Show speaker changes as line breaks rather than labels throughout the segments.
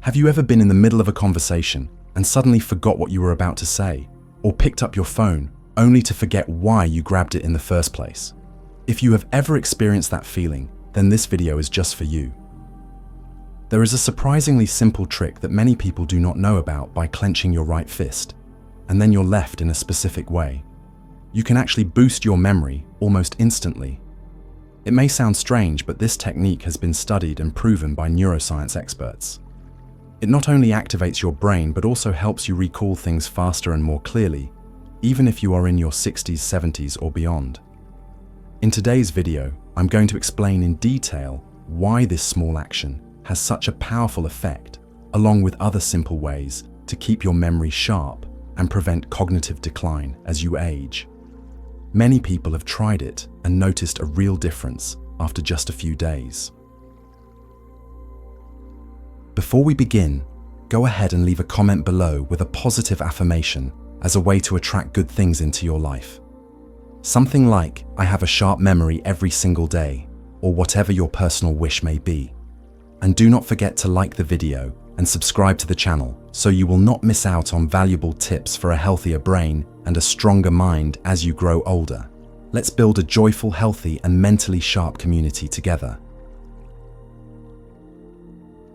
Have you ever been in the middle of a conversation and suddenly forgot what you were about to say, or picked up your phone only to forget why you grabbed it in the first place? If you have ever experienced that feeling, then this video is just for you. There is a surprisingly simple trick that many people do not know about by clenching your right fist, and then your left in a specific way. You can actually boost your memory almost instantly. It may sound strange, but this technique has been studied and proven by neuroscience experts. It not only activates your brain, but also helps you recall things faster and more clearly, even if you are in your 60s, 70s, or beyond. In today's video, I'm going to explain in detail why this small action has such a powerful effect, along with other simple ways to keep your memory sharp and prevent cognitive decline as you age. Many people have tried it and noticed a real difference after just a few days. Before we begin, go ahead and leave a comment below with a positive affirmation as a way to attract good things into your life. Something like, "I have a sharp memory every single day," or whatever your personal wish may be. And do not forget to like the video and subscribe to the channel so you will not miss out on valuable tips for a healthier brain and a stronger mind as you grow older. Let's build a joyful, healthy, and mentally sharp community together.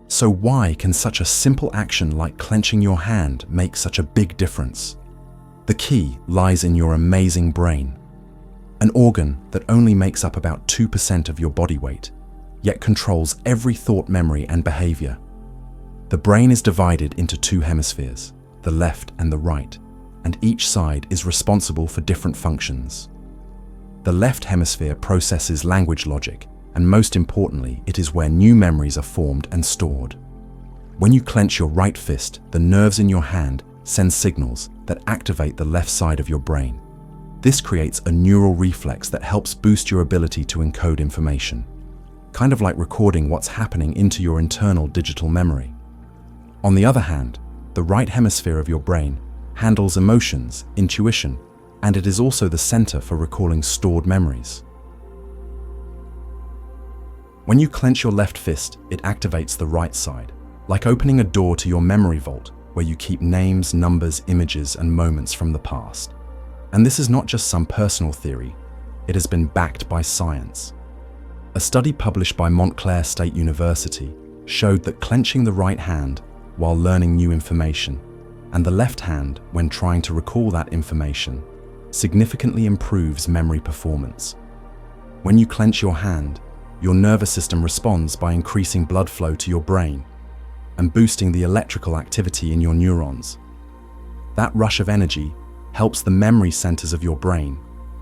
So why can such a simple action like clenching your hand make such a big difference? The key lies in your amazing brain, an organ that only makes up about 2% of your body weight, yet controls every thought, memory, and behavior. The brain is divided into two hemispheres, the left and the right, and each side is responsible for different functions. The left hemisphere processes language logic, and most importantly, it is where new memories are formed and stored. When you clench your right fist, the nerves in your hand send signals that activate the left side of your brain. This creates a neural reflex that helps boost your ability to encode information, kind of like recording what's happening into your internal digital memory. On the other hand, the right hemisphere of your brain handles emotions, intuition, and it is also the center for recalling stored memories. When you clench your left fist, it activates the right side, like opening a door to your memory vault where you keep names, numbers, images, and moments from the past. And this is not just some personal theory, it has been backed by science. A study published by Montclair State University showed that clenching the right hand while learning new information and the left hand when trying to recall that information significantly improves memory performance. When you clench your hand, your nervous system responds by increasing blood flow to your brain and boosting the electrical activity in your neurons. That rush of energy helps the memory centers of your brain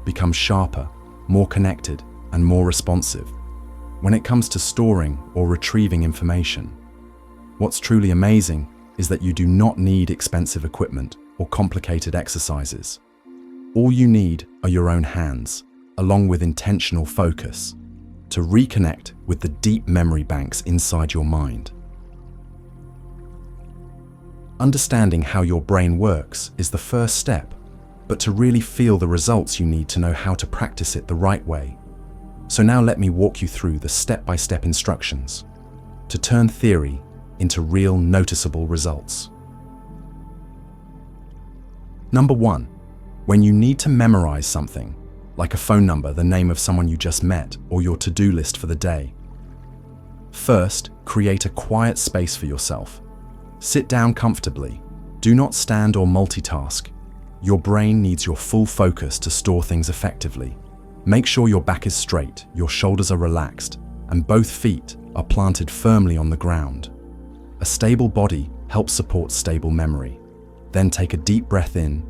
become sharper, more connected, and more responsive when it comes to storing or retrieving information. What's truly amazing is that you do not need expensive equipment or complicated exercises. All you need are your own hands, along with intentional focus, to reconnect with the deep memory banks inside your mind. Understanding how your brain works is the first step, but to really feel the results you need to know how to practice it the right way. So now let me walk you through the step-by-step instructions to turn theory into real noticeable results. Number 1, when you need to memorize something, like a phone number, the name of someone you just met, or your to-do list for the day. First, create a quiet space for yourself. Sit down comfortably. Do not stand or multitask. Your brain needs your full focus to store things effectively. Make sure your back is straight, your shoulders are relaxed, and both feet are planted firmly on the ground. A stable body helps support stable memory. Then take a deep breath in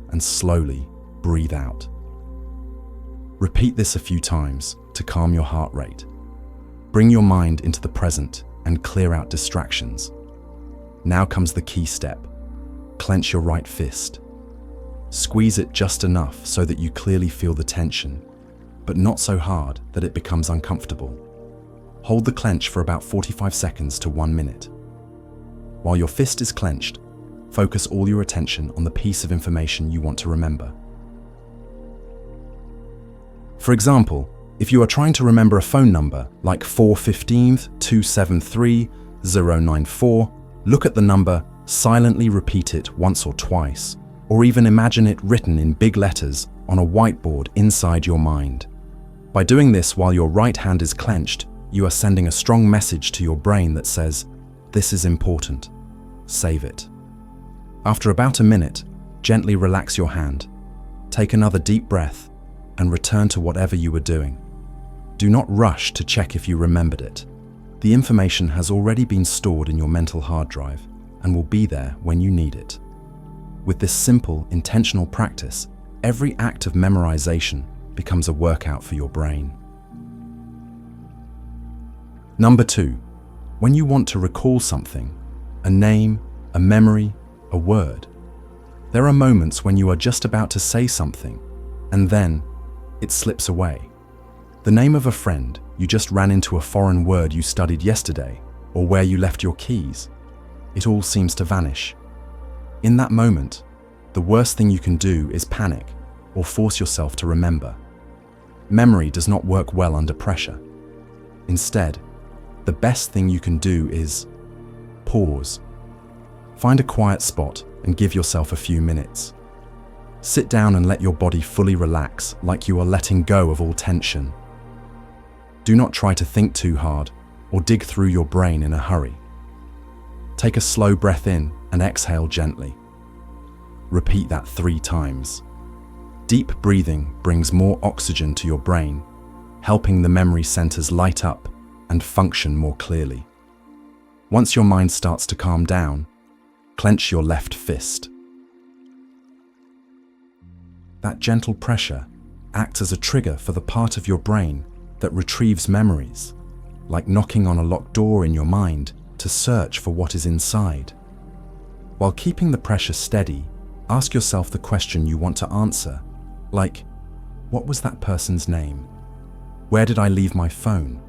and slowly breathe out. Repeat this a few times to calm your heart rate. Bring your mind into the present and clear out distractions. Now comes the key step. Clench your right fist. Squeeze it just enough so that you clearly feel the tension, but not so hard that it becomes uncomfortable. Hold the clench for about 45 seconds to 1 minute. While your fist is clenched, focus all your attention on the piece of information you want to remember. For example, if you are trying to remember a phone number like 415-273-094, Look at the number, silently repeat it once or twice, or even imagine it written in big letters on a whiteboard inside your mind. By doing this while your right hand is clenched, you are sending a strong message to your brain that says, "This is important. Save it." After about a minute, gently relax your hand. Take another deep breath and return to whatever you were doing. Do not rush to check if you remembered it. The information has already been stored in your mental hard drive and will be there when you need it. With this simple, intentional practice, every act of memorization becomes a workout for your brain. Number 2, when you want to recall something, a name, a memory, a word, there are moments when you are just about to say something, and then it slips away. The name of a friend, you just ran into a foreign word you studied yesterday, or where you left your keys. It all seems to vanish. In that moment, the worst thing you can do is panic or force yourself to remember. Memory does not work well under pressure. Instead, the best thing you can do is pause. Find a quiet spot and give yourself a few minutes. Sit down and let your body fully relax, like you are letting go of all tension. Do not try to think too hard or dig through your brain in a hurry. Take a slow breath in and exhale gently. Repeat that 3 times. Deep breathing brings more oxygen to your brain, helping the memory centers light up and function more clearly. Once your mind starts to calm down, clench your left fist. That gentle pressure acts as a trigger for the part of your brain that retrieves memories, like knocking on a locked door in your mind to search for what is inside. While keeping the pressure steady, ask yourself the question you want to answer, like, what was that person's name? Where did I leave my phone?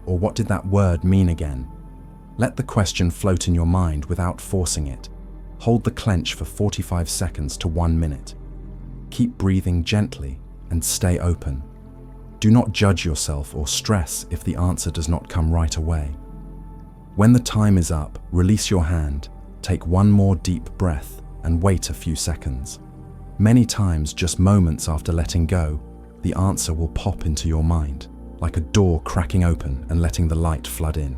Or what did that word mean again? Let the question float in your mind without forcing it. Hold the clench for 45 seconds to 1 minute. Keep breathing gently and stay open. Do not judge yourself or stress if the answer does not come right away. When the time is up, release your hand, take 1 more deep breath, and wait a few seconds. Many times, just moments after letting go, the answer will pop into your mind, like a door cracking open and letting the light flood in.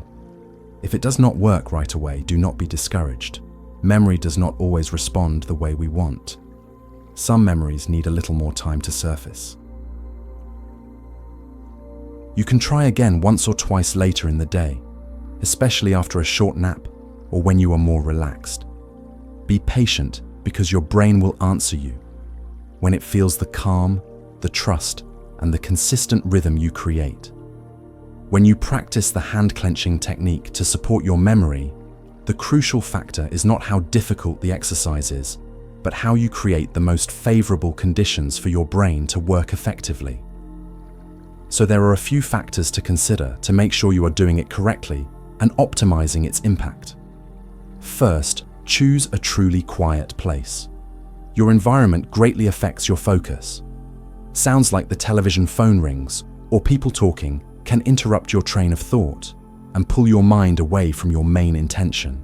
If it does not work right away, do not be discouraged. Memory does not always respond the way we want. Some memories need a little more time to surface. You can try again once or twice later in the day, especially after a short nap or when you are more relaxed. Be patient because your brain will answer you when it feels the calm, the trust, and the consistent rhythm you create. When you practice the hand clenching technique to support your memory, the crucial factor is not how difficult the exercise is, but how you create the most favorable conditions for your brain to work effectively. So there are a few factors to consider to make sure you are doing it correctly and optimizing its impact. First, choose a truly quiet place. Your environment greatly affects your focus. Sounds like the television phone rings or people talking can interrupt your train of thought and pull your mind away from your main intention.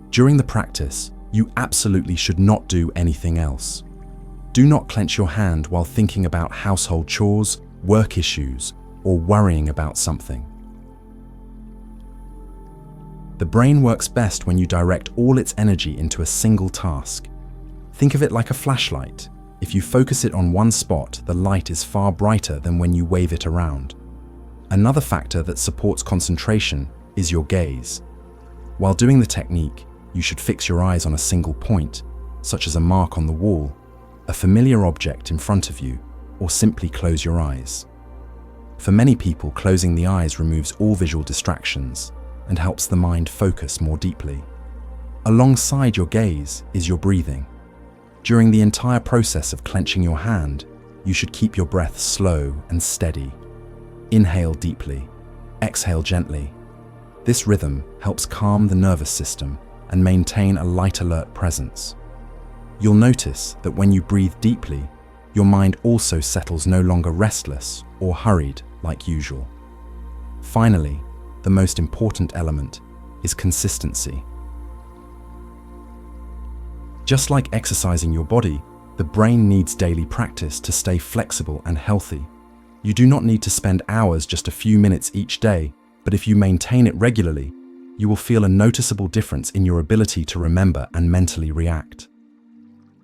During the practice, you absolutely should not do anything else. Do not clench your hand while thinking about household chores, work issues, or worrying about something. The brain works best when you direct all its energy into a single task. Think of it like a flashlight. If you focus it on one spot, the light is far brighter than when you wave it around. Another factor that supports concentration is your gaze. While doing the technique, you should fix your eyes on a single point, such as a mark on the wall, a familiar object in front of you, or simply close your eyes. For many people, closing the eyes removes all visual distractions and helps the mind focus more deeply. Alongside your gaze is your breathing. During the entire process of clenching your hand, you should keep your breath slow and steady. Inhale deeply, exhale gently. This rhythm helps calm the nervous system and maintain a light alert presence. You'll notice that when you breathe deeply, your mind also settles, no longer restless or hurried like usual. Finally, the most important element is consistency. Just like exercising your body, the brain needs daily practice to stay flexible and healthy. You do not need to spend hours, just a few minutes each day, but if you maintain it regularly, you will feel a noticeable difference in your ability to remember and mentally react.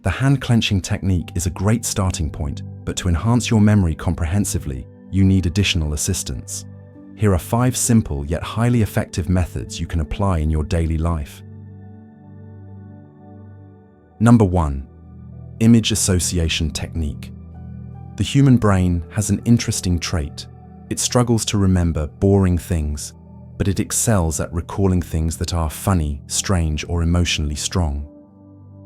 The hand clenching technique is a great starting point, but to enhance your memory comprehensively, you need additional assistance. Here are 5 simple yet highly effective methods you can apply in your daily life. Number 1. Image association technique. The human brain has an interesting trait. It struggles to remember boring things, but it excels at recalling things that are funny, strange, or emotionally strong.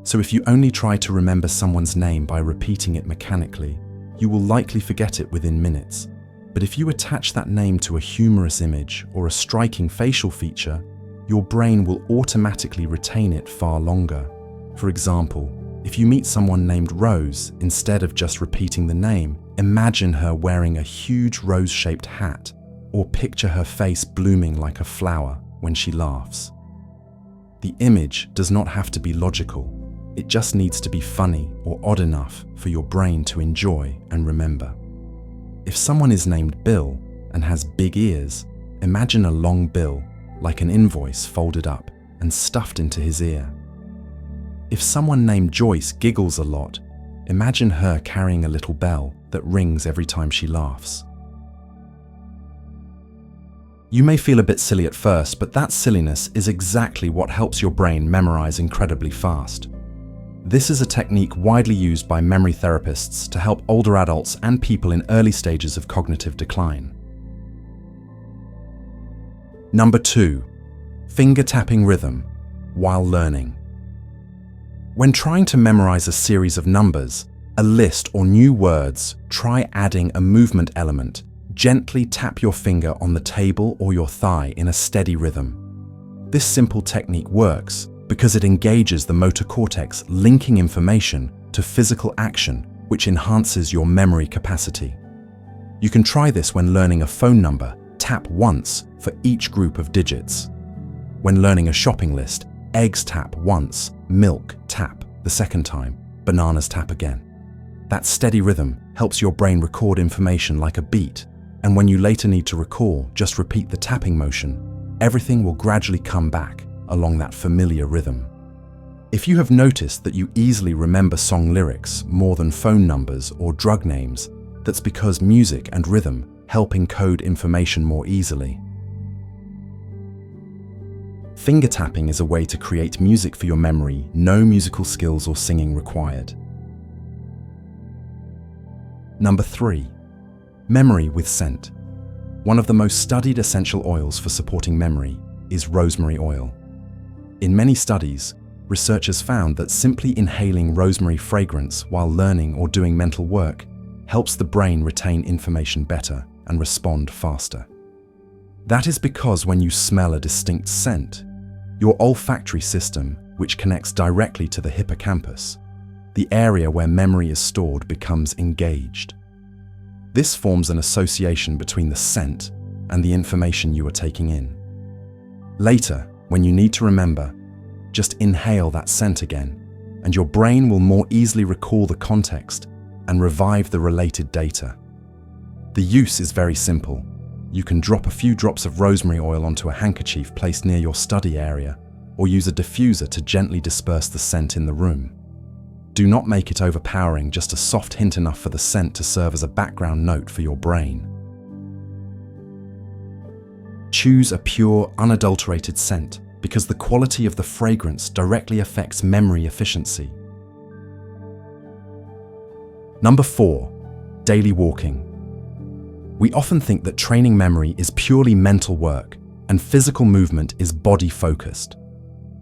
So if you only try to remember someone's name by repeating it mechanically, you will likely forget it within minutes. But if you attach that name to a humorous image or a striking facial feature, your brain will automatically retain it far longer. For example, if you meet someone named Rose, instead of just repeating the name, imagine her wearing a huge rose-shaped hat, or picture her face blooming like a flower when she laughs. The image does not have to be logical. It just needs to be funny or odd enough for your brain to enjoy and remember. If someone is named Bill and has big ears, imagine a long bill, like an invoice folded up and stuffed into his ear. If someone named Joyce giggles a lot, imagine her carrying a little bell that rings every time she laughs. You may feel a bit silly at first, but that silliness is exactly what helps your brain memorize incredibly fast. This is a technique widely used by memory therapists to help older adults and people in early stages of cognitive decline. Number 2. Finger tapping rhythm while learning. When trying to memorize a series of numbers, a list, or new words, try adding a movement element. Gently tap your finger on the table or your thigh in a steady rhythm. This simple technique works because it engages the motor cortex, linking information to physical action, which enhances your memory capacity. You can try this when learning a phone number. Tap once for each group of digits. When learning a shopping list, eggs tap once, milk tap the second time, bananas tap again. That steady rhythm helps your brain record information like a beat, and when you later need to recall, just repeat the tapping motion. Everything will gradually come back along that familiar rhythm. If you have noticed that you easily remember song lyrics more than phone numbers or drug names, that's because music and rhythm help encode information more easily. Finger tapping is a way to create music for your memory, no musical skills or singing required. Number 3. Memory with scent. One of the most studied essential oils for supporting memory is rosemary oil. In many studies, researchers found that simply inhaling rosemary fragrance while learning or doing mental work helps the brain retain information better and respond faster. That is because when you smell a distinct scent, your olfactory system, which connects directly to the hippocampus, the area where memory is stored, becomes engaged. This forms an association between the scent and the information you are taking in. Later, when you need to remember, just inhale that scent again, and your brain will more easily recall the context and revive the related data. The use is very simple. You can drop a few drops of rosemary oil onto a handkerchief placed near your study area, or use a diffuser to gently disperse the scent in the room. Do not make it overpowering, just a soft hint enough for the scent to serve as a background note for your brain. Choose a pure, unadulterated scent because the quality of the fragrance directly affects memory efficiency. Number 4. Daily walking. We often think that training memory is purely mental work and physical movement is body-focused.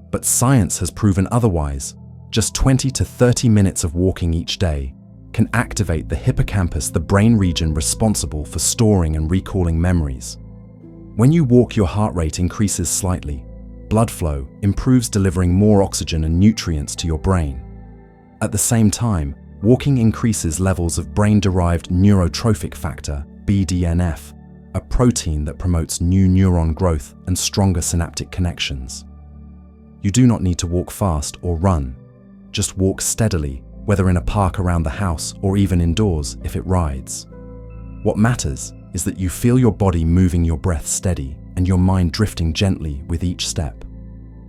But science has proven otherwise. Just 20 to 30 minutes of walking each day can activate the hippocampus, the brain region responsible for storing and recalling memories. When you walk, your heart rate increases slightly. Blood flow improves, delivering more oxygen and nutrients to your brain. At the same time, walking increases levels of brain-derived neurotrophic factor, BDNF, a protein that promotes new neuron growth and stronger synaptic connections. You do not need to walk fast or run. Just walk steadily, whether in a park around the house or even indoors if it rides. What matters is that you feel your body moving, your breath steady, and your mind drifting gently with each step.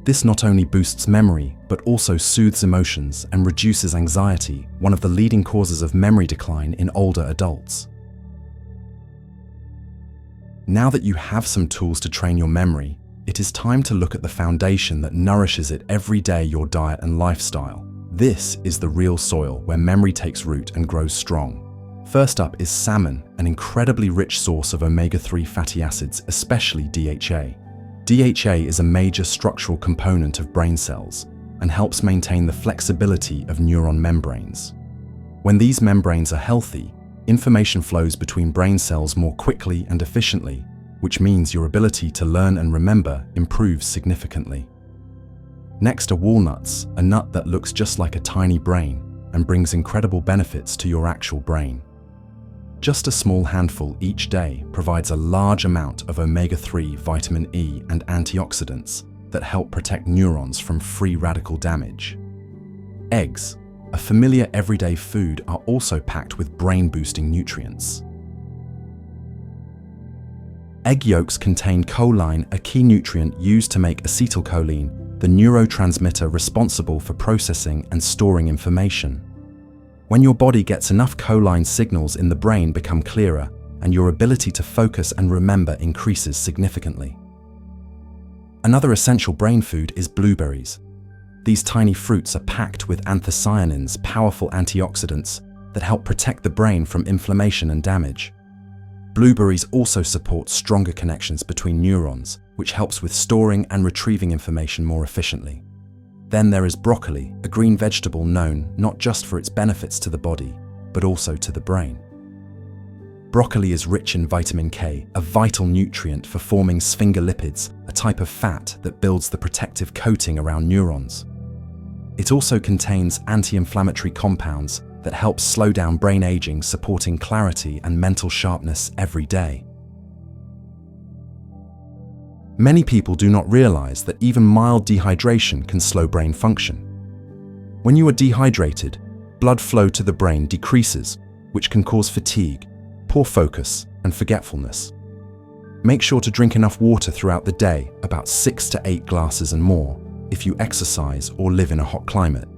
This not only boosts memory, but also soothes emotions and reduces anxiety, one of the leading causes of memory decline in older adults. Now that you have some tools to train your memory, it is time to look at the foundation that nourishes it every day: your diet and lifestyle. This is the real soil where memory takes root and grows strong. First up is salmon, an incredibly rich source of omega-3 fatty acids, especially DHA. DHA is a major structural component of brain cells and helps maintain the flexibility of neuron membranes. When these membranes are healthy, information flows between brain cells more quickly and efficiently, which means your ability to learn and remember improves significantly. Next are walnuts, a nut that looks just like a tiny brain and brings incredible benefits to your actual brain. Just a small handful each day provides a large amount of omega-3, vitamin E, and antioxidants that help protect neurons from free radical damage. Eggs, a familiar everyday food, are also packed with brain-boosting nutrients. Egg yolks contain choline, a key nutrient used to make acetylcholine, the neurotransmitter responsible for processing and storing information. When your body gets enough choline, signals in the brain become clearer, and your ability to focus and remember increases significantly. Another essential brain food is blueberries. These tiny fruits are packed with anthocyanins, powerful antioxidants that help protect the brain from inflammation and damage. Blueberries also support stronger connections between neurons, which helps with storing and retrieving information more efficiently. Then there is broccoli, a green vegetable known not just for its benefits to the body, but also to the brain. Broccoli is rich in vitamin K, a vital nutrient for forming sphingolipids, a type of fat that builds the protective coating around neurons. It also contains anti-inflammatory compounds that help slow down brain aging, supporting clarity and mental sharpness every day. Many people do not realize that even mild dehydration can slow brain function. When you are dehydrated, blood flow to the brain decreases, which can cause fatigue, poor focus, and forgetfulness. Make sure to drink enough water throughout the day, about 6 to 8 glasses and more, if you exercise or live in a hot climate.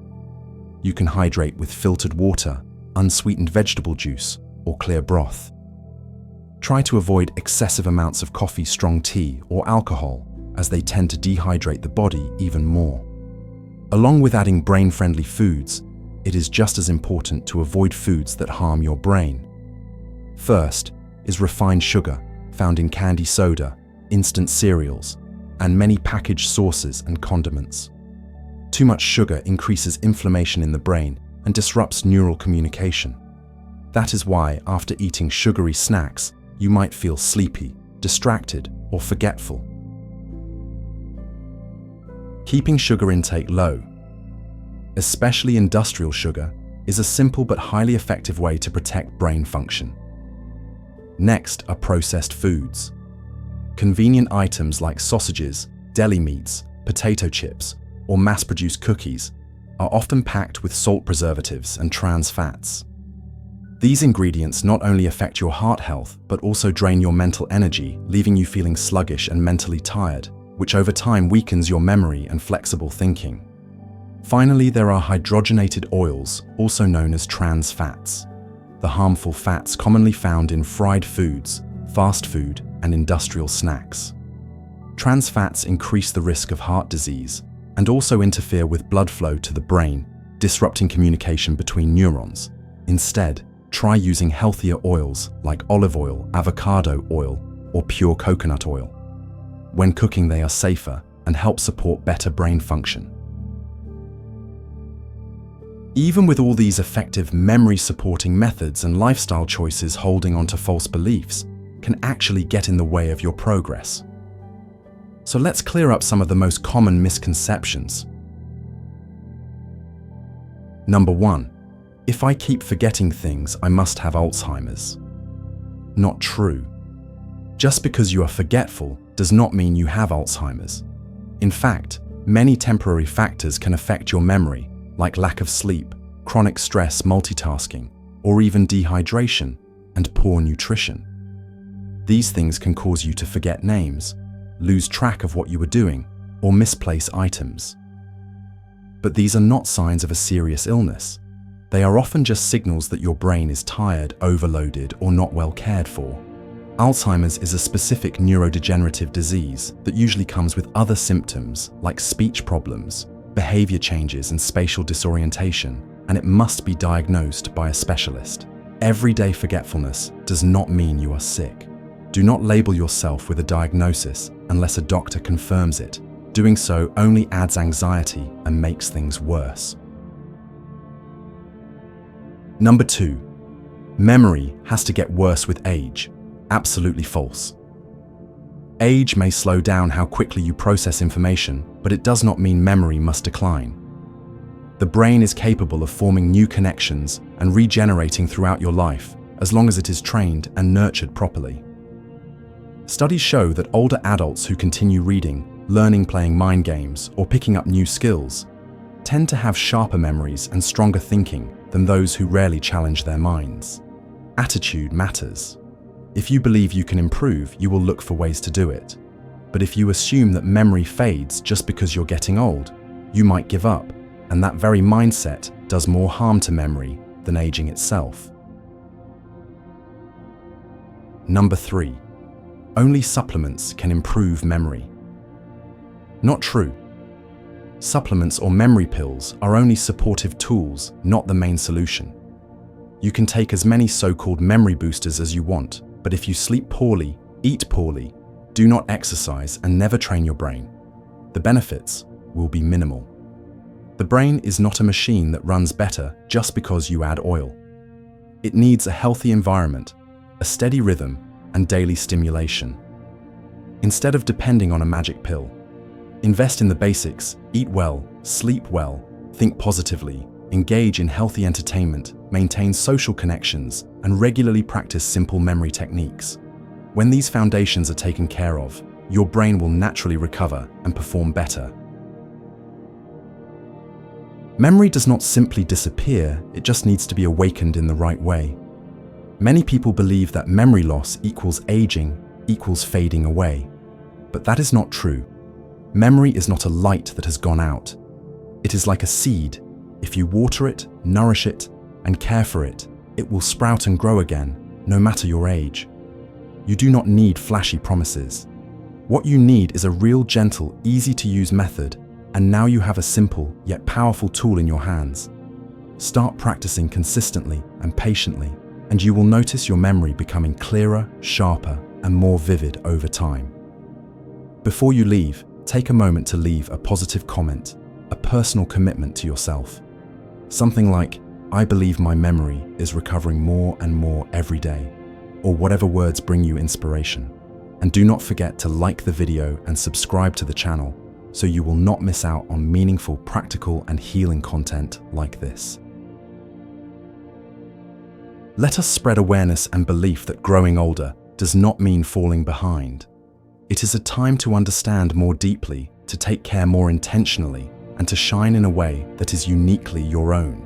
You can hydrate with filtered water, unsweetened vegetable juice, or clear broth. Try to avoid excessive amounts of coffee, strong tea, or alcohol, as they tend to dehydrate the body even more. Along with adding brain-friendly foods, it is just as important to avoid foods that harm your brain. First is refined sugar, found in candy soda, instant cereals, and many packaged sauces and condiments. Too much sugar increases inflammation in the brain and disrupts neural communication. That is why, after eating sugary snacks, you might feel sleepy, distracted, or forgetful. Keeping sugar intake low, especially industrial sugar, is a simple but highly effective way to protect brain function. Next are processed foods. Convenient items like sausages, deli meats, potato chips, or mass-produced cookies are often packed with salt preservatives and trans fats. These ingredients not only affect your heart health, but also drain your mental energy, leaving you feeling sluggish and mentally tired, which over time weakens your memory and flexible thinking. Finally, there are hydrogenated oils, also known as trans fats, the harmful fats commonly found in fried foods, fast food, and industrial snacks. Trans fats increase the risk of heart disease and also interfere with blood flow to the brain, disrupting communication between neurons. Instead, try using healthier oils like olive oil, avocado oil, or pure coconut oil. When cooking, they are safer and help support better brain function. Even with all these effective memory-supporting methods and lifestyle choices, holding on to false beliefs can actually get in the way of your progress. So let's clear up some of the most common misconceptions. Number 1. If I keep forgetting things, I must have Alzheimer's. Not true. Just because you are forgetful does not mean you have Alzheimer's. In fact, many temporary factors can affect your memory, like lack of sleep, chronic stress, multitasking, or even dehydration and poor nutrition. These things can cause you to forget names, lose track of what you were doing, or misplace items. But these are not signs of a serious illness. They are often just signals that your brain is tired, overloaded, or not well cared for. Alzheimer's is a specific neurodegenerative disease that usually comes with other symptoms like speech problems, behavior changes, and spatial disorientation, and it must be diagnosed by a specialist. Everyday forgetfulness does not mean you are sick. Do not label yourself with a diagnosis unless a doctor confirms it. Doing so only adds anxiety and makes things worse. Number 2. Memory has to get worse with age. Absolutely false. Age may slow down how quickly you process information, but it does not mean memory must decline. The brain is capable of forming new connections and regenerating throughout your life, as long as it is trained and nurtured properly. Studies show that older adults who continue reading, learning, playing mind games, or picking up new skills tend to have sharper memories and stronger thinking than those who rarely challenge their minds. Attitude matters. If you believe you can improve, you will look for ways to do it. But if you assume that memory fades just because you're getting old, you might give up, and that very mindset does more harm to memory than aging itself. Number 3. Only supplements can improve memory. Not true. Supplements or memory pills are only supportive tools, not the main solution. You can take as many so-called memory boosters as you want, but if you sleep poorly, eat poorly, do not exercise, and never train your brain, the benefits will be minimal. The brain is not a machine that runs better just because you add oil. It needs a healthy environment, a steady rhythm, and daily stimulation. Instead of depending on a magic pill, invest in the basics: eat well, sleep well, think positively, engage in healthy entertainment, maintain social connections, and regularly practice simple memory techniques. When these foundations are taken care of, your brain will naturally recover and perform better. Memory does not simply disappear, it just needs to be awakened in the right way. Many people believe that memory loss equals aging, equals fading away. But that is not true. Memory is not a light that has gone out. It is like a seed. If you water it, nourish it, and care for it, it will sprout and grow again, no matter your age. You do not need flashy promises. What you need is a real, gentle, easy-to-use method, and now you have a simple yet powerful tool in your hands. Start practicing consistently and patiently, and you will notice your memory becoming clearer, sharper, and more vivid over time. Before you leave, take a moment to leave a positive comment, a personal commitment to yourself. Something like, "I believe my memory is recovering more and more every day," or whatever words bring you inspiration. And do not forget to like the video and subscribe to the channel so you will not miss out on meaningful, practical, and healing content like this. Let us spread awareness and belief that growing older does not mean falling behind. It is a time to understand more deeply, to take care more intentionally, and to shine in a way that is uniquely your own.